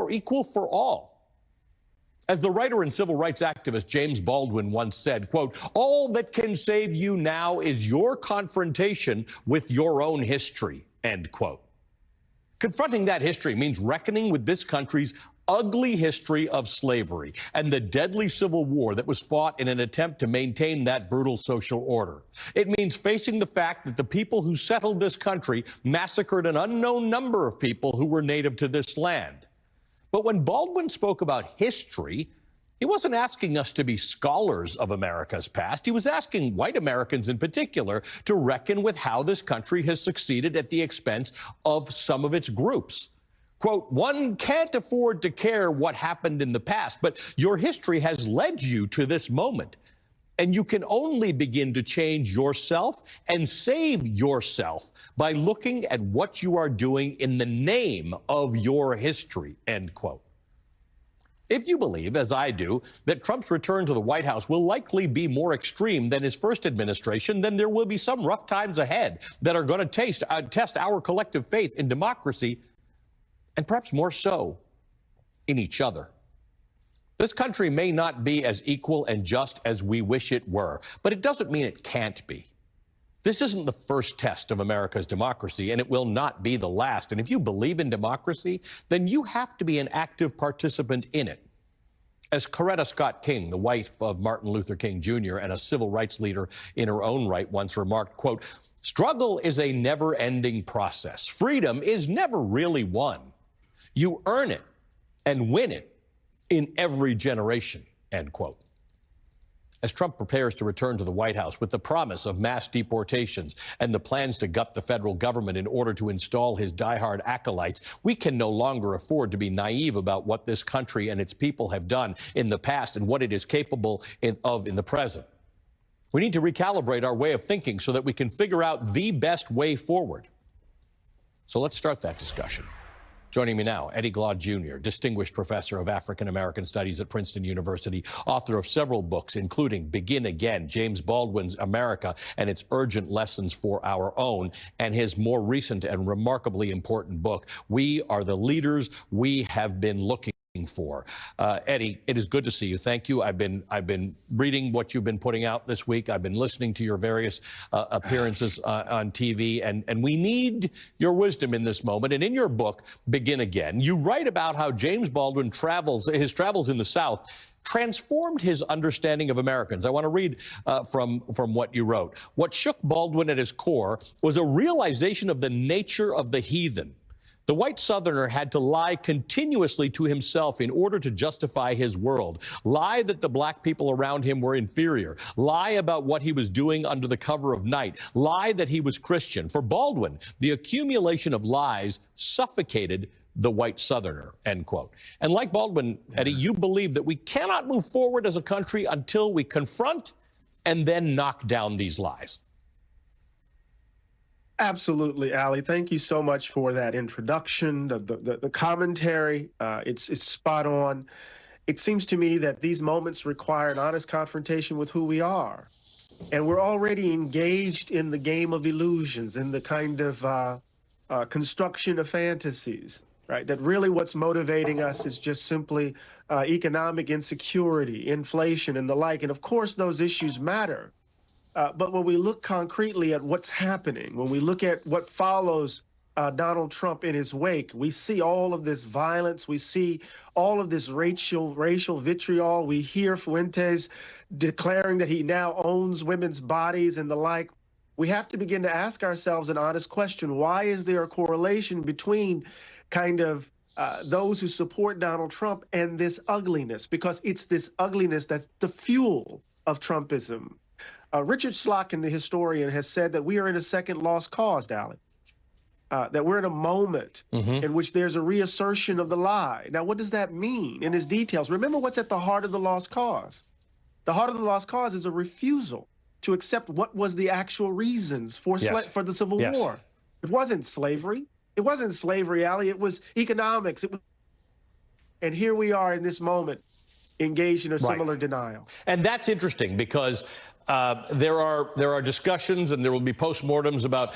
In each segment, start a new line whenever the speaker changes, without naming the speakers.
are equal for all. As the writer and civil rights activist James Baldwin once said, quote, "All that can save you now is your confrontation with your own history," end quote. Confronting that history means reckoning with this country's ugly history of slavery and the deadly civil war that was fought in an attempt to maintain that brutal social order. It means facing the fact that the people who settled this country massacred an unknown number of people who were native to this land. But when Baldwin spoke about history, he wasn't asking us to be scholars of America's past. He was asking white Americans in particular to reckon with how this country has succeeded at the expense of some of its groups. Quote, "One can't afford to care what happened in the past, but your history has led you to this moment. And you can only begin to change yourself and save yourself by looking at what you are doing in the name of your history," end quote. If you believe, as I do, that Trump's return to the White House will likely be more extreme than his first administration, then there will be some rough times ahead that are going to test our collective faith in democracy, and perhaps more so in each other. This country may not be as equal and just as we wish it were, but it doesn't mean it can't be. This isn't the first test of America's democracy, and it will not be the last. And if you believe in democracy, then you have to be an active participant in it. As Coretta Scott King, the wife of Martin Luther King Jr. and a civil rights leader in her own right, once remarked, quote, "Struggle is a never-ending process. Freedom is never really won. You earn it and win it in every generation," end quote. As Trump prepares to return to the White House with the promise of mass deportations and the plans to gut the federal government in order to install his diehard acolytes, we can no longer afford to be naive about what this country and its people have done in the past and what it is capable of in the present. We need to recalibrate our way of thinking so that we can figure out the best way forward. So let's start that discussion. Joining me now, Eddie Glaude Jr., Distinguished Professor of African American Studies at Princeton University, author of several books, including Begin Again, James Baldwin's America and Its Urgent Lessons for Our Own, and his more recent and remarkably important book, We Are the Leaders We Have Been Looking For. Eddie, it is good to see you. Thank you. I've been reading what you've been putting out this week. I've been listening to your various appearances on TV, and we need your wisdom in this moment. And in your book, Begin Again, you write about how James Baldwin his travels in the South transformed his understanding of Americans. I want to read from what you wrote. What shook Baldwin at his core was a realization of the nature of the heathen. The white Southerner had to lie continuously to himself in order to justify his world. Lie that the black people around him were inferior. Lie about what he was doing under the cover of night. Lie that he was Christian. For Baldwin, the accumulation of lies suffocated the white Southerner, end quote. And like Baldwin, Eddie, you believe that we cannot move forward as a country until we confront and then knock down these lies.
Absolutely, Ali. Thank you so much for that introduction, the commentary. It's spot on. It seems to me that these moments require an honest confrontation with who we are. And we're already engaged in the game of illusions, in the kind of construction of fantasies, right? That really what's motivating us is just simply economic insecurity, inflation, and the like. And of course, those issues matter. But when we look concretely at what's happening, when we look at what follows Donald Trump in his wake, we see all of this violence. We see all of this racial vitriol. We hear Fuentes declaring that he now owns women's bodies and the like. We have to begin to ask ourselves an honest question. Why is there a correlation between kind of those who support Donald Trump and this ugliness? Because it's this ugliness that's the fuel of Trumpism. Richard Slotkin, the historian, has said that we are in a second lost cause, Dallas. That we're in a moment in which there's a reassertion of the lie. Now, what does that mean in its details? Remember what's at the heart of the lost cause. The heart of the lost cause is a refusal to accept what was the actual reasons for the Civil War. It wasn't slavery. It wasn't slavery, Ali. It was economics. And here we are in this moment engaged in a similar denial.
And that's interesting because There are discussions, and there will be postmortems about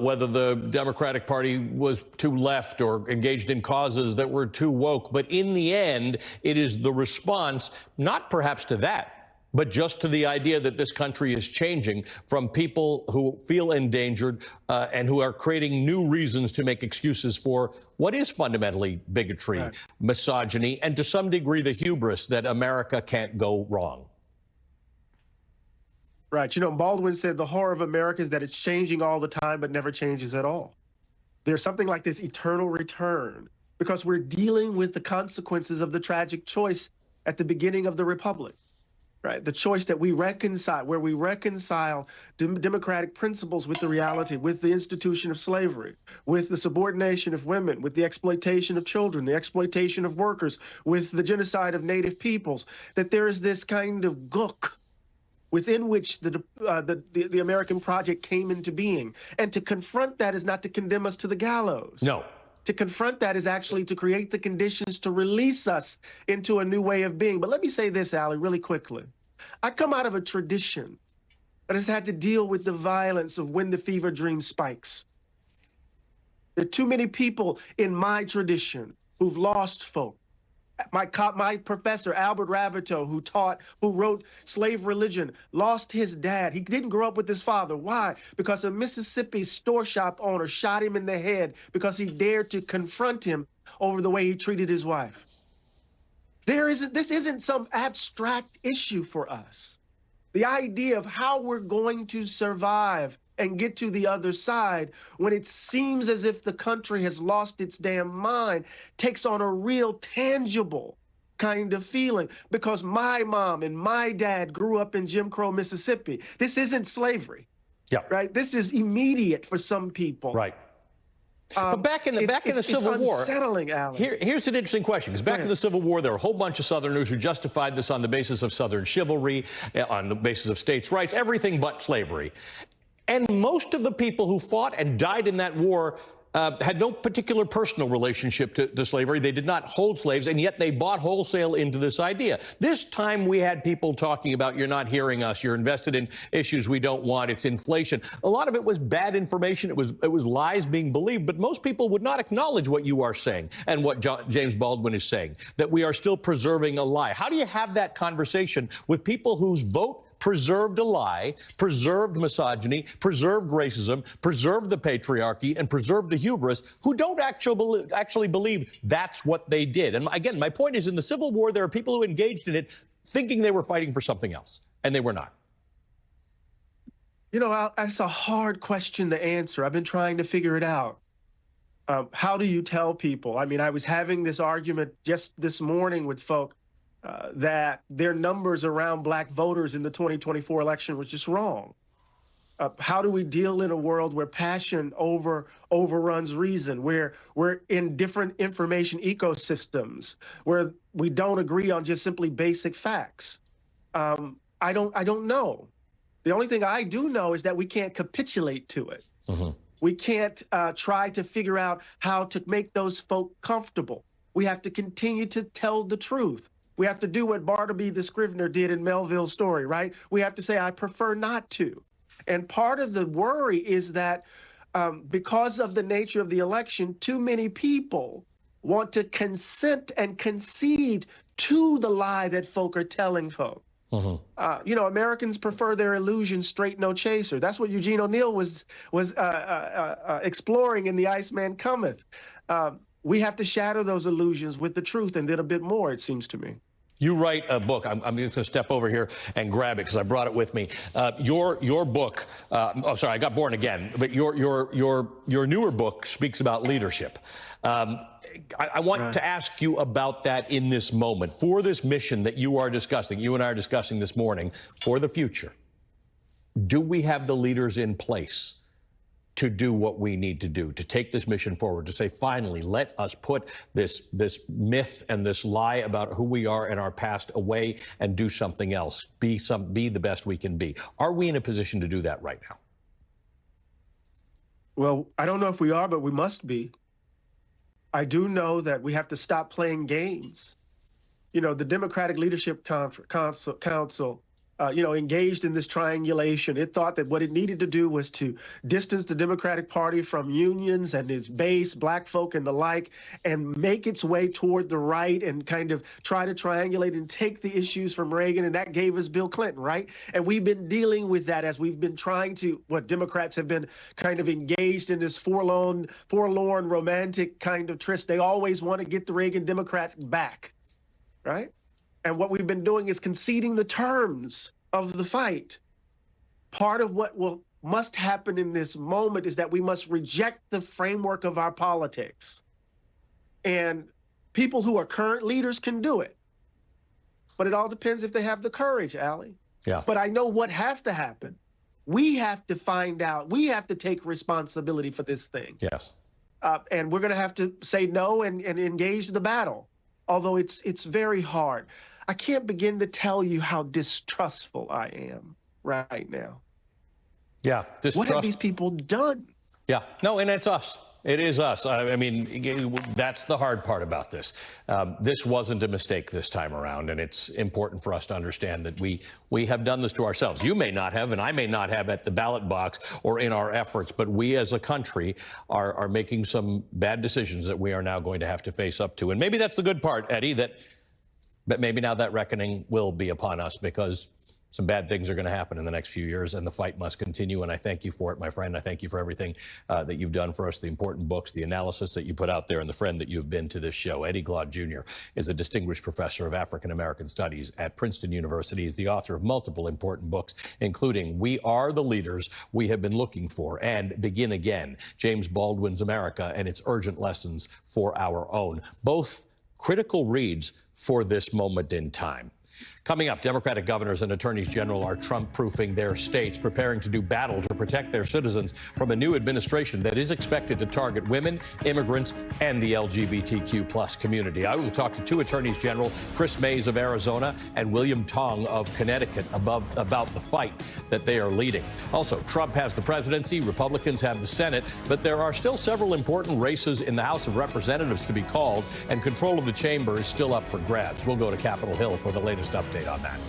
whether the Democratic Party was too left or engaged in causes that were too woke. But in the end, it is the response, not perhaps to that, but just to the idea that this country is changing from people who feel endangered and who are creating new reasons to make excuses for what is fundamentally bigotry, right, misogyny, and to some degree the hubris that America can't go wrong.
Right. You know, Baldwin said the horror of America is that it's changing all the time, but never changes at all. There's something like this eternal return because we're dealing with the consequences of the tragic choice at the beginning of the Republic. Right, the choice that we reconcile, where we reconcile democratic principles with the reality, with the institution of slavery, with the subordination of women, with the exploitation of children, the exploitation of workers, with the genocide of native peoples, that there is this kind of gook within which the American project came into being. And to confront that is not to condemn us to the gallows.
No.
To confront that is actually to create the conditions to release us into a new way of being. But let me say this, Allie, really quickly. I come out of a tradition that has had to deal with the violence of when the fever dream spikes. There are too many people in my tradition who've lost folk. My professor, Albert Rabbitoe, who wrote Slave Religion, lost his dad. He didn't grow up with his father. Why? Because a Mississippi store shop owner shot him in the head because he dared to confront him over the way he treated his wife. This isn't some abstract issue for us. The idea of how we're going to survive and get to the other side when it seems as if the country has lost its damn mind takes on a real tangible kind of feeling because my mom and my dad grew up in Jim Crow, Mississippi. This isn't slavery. Yeah. Right? This is immediate for some people.
Right. But back in the Civil War,
unsettling, Alan.
Here's an interesting question, because back in the Civil War, there were a whole bunch of Southerners who justified this on the basis of Southern chivalry, on the basis of states' rights, everything but slavery. And most of the people who fought and died in that war had no particular personal relationship to slavery. They did not hold slaves, and yet they bought wholesale into this idea. This time we had people talking about, you're not hearing us, you're invested in issues we don't want, it's inflation. A lot of it was bad information, it was lies being believed, but most people would not acknowledge what you are saying and what James Baldwin is saying, that we are still preserving a lie. How do you have that conversation with people whose vote preserved a lie, preserved misogyny, preserved racism, preserved the patriarchy, and preserved the hubris, who don't actually believe that's what they did? And again, my point is, in the Civil War, there are people who engaged in it thinking they were fighting for something else, and they were not.
You know, that's a hard question to answer. I've been trying to figure it out. How do you tell people? I mean, I was having this argument just this morning with folk that their numbers around black voters in the 2024 election was just wrong. How do we deal in a world where passion overruns reason, where we're in different information ecosystems, where we don't agree on just simply basic facts? I don't know. The only thing I do know is that we can't capitulate to it. Mm-hmm. We can't try to figure out how to make those folk comfortable. We have to continue to tell the truth. We have to do what Bartleby the Scrivener did in Melville's story, right? We have to say, I prefer not to. And part of the worry is that because of the nature of the election, too many people want to consent and concede to the lie that folk are telling folk. Mm-hmm. You know, Americans prefer their illusion straight, no chaser. That's what Eugene O'Neill was exploring in The Iceman Cometh. We have to shatter those illusions with the truth and then a bit more, it seems to me.
You write a book. I'm going to step over here and grab it because I brought it with me. Your book. Oh, sorry, I got Born Again. But your newer book speaks about leadership. I want to ask you about that in this moment, for this mission that you are discussing, you and I are discussing this morning, for the future. Do we have the leaders in place to do what we need to do, to take this mission forward, to say, finally, let us put this myth and this lie about who we are and our past away and do something else, be the best we can be? Are we in a position to do that right now?
Well, I don't know if we are, but we must be. I do know that we have to stop playing games. You know, the Democratic Leadership Council engaged in this triangulation. It thought that what it needed to do was to distance the Democratic Party from unions and its base, black folk and the like, and make its way toward the right and kind of try to triangulate and take the issues from Reagan. And that gave us Bill Clinton, right? And we've been dealing with that as we've been trying to, Democrats have been kind of engaged in this forlorn romantic kind of tryst. They always want to get the Reagan Democrat back, right? And what we've been doing is conceding the terms of the fight. Part of what must happen in this moment is that we must reject the framework of our politics. And people who are current leaders can do it. But it all depends if they have the courage, Allie.
Yeah.
But I know what has to happen. We have to find out. We have to take responsibility for this thing.
Yes.
And we're going to have to say no and engage the battle. Although it's very hard. I can't begin to tell you how distrustful I am right now.
Yeah.
What have these people done?
Yeah. No, and it's us. It is us. I mean, that's the hard part about this. This wasn't a mistake this time around, and it's important for us to understand that we have done this to ourselves. You may not have, and I may not have at the ballot box or in our efforts, but we as a country are making some bad decisions that we are now going to have to face up to. And maybe that's the good part, Eddie, that maybe now that reckoning will be upon us, because some bad things are going to happen in the next few years, and the fight must continue. And I thank you for it, my friend. I thank you for everything that you've done for us, the important books, the analysis that you put out there, and the friend that you've been to this show. Eddie Glaude Jr. is a distinguished professor of African-American studies at Princeton University. He's the author of multiple important books, including We Are the Leaders We Have Been Looking For and Begin Again, James Baldwin's America and Its Urgent Lessons for Our Own. Both critical reads for this moment in time. Coming up, Democratic governors and attorneys general are Trump-proofing their states, preparing to do battle to protect their citizens from a new administration that is expected to target women, immigrants, and the LGBTQ+ community. I will talk to two attorneys general, Chris Mays of Arizona and William Tong of Connecticut, about the fight that they are leading. Also, Trump has the presidency, Republicans have the Senate, but there are still several important races in the House of Representatives to be called, and control of the chamber is still up for grabs. We'll go to Capitol Hill for the latest update on that.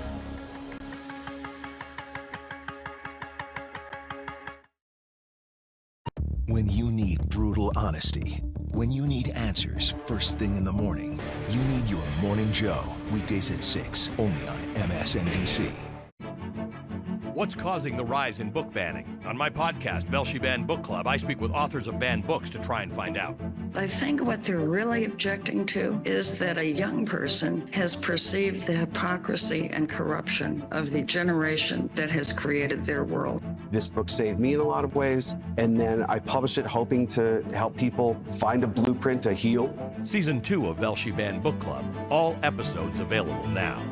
When you need brutal honesty, when you need answers first thing in the morning, you need your Morning Joe, weekdays at 6, only on MSNBC.
What's causing the rise in book banning? On my podcast, Velshi Banned Book Club, I speak with authors of banned books to try and find out.
I think what they're really objecting to is that a young person has perceived the hypocrisy and corruption of the generation that has created their world.
This book saved me in a lot of ways, and then I published it hoping to help people find a blueprint to heal.
Season 2 of Velshi Banned Book Club, all episodes available now.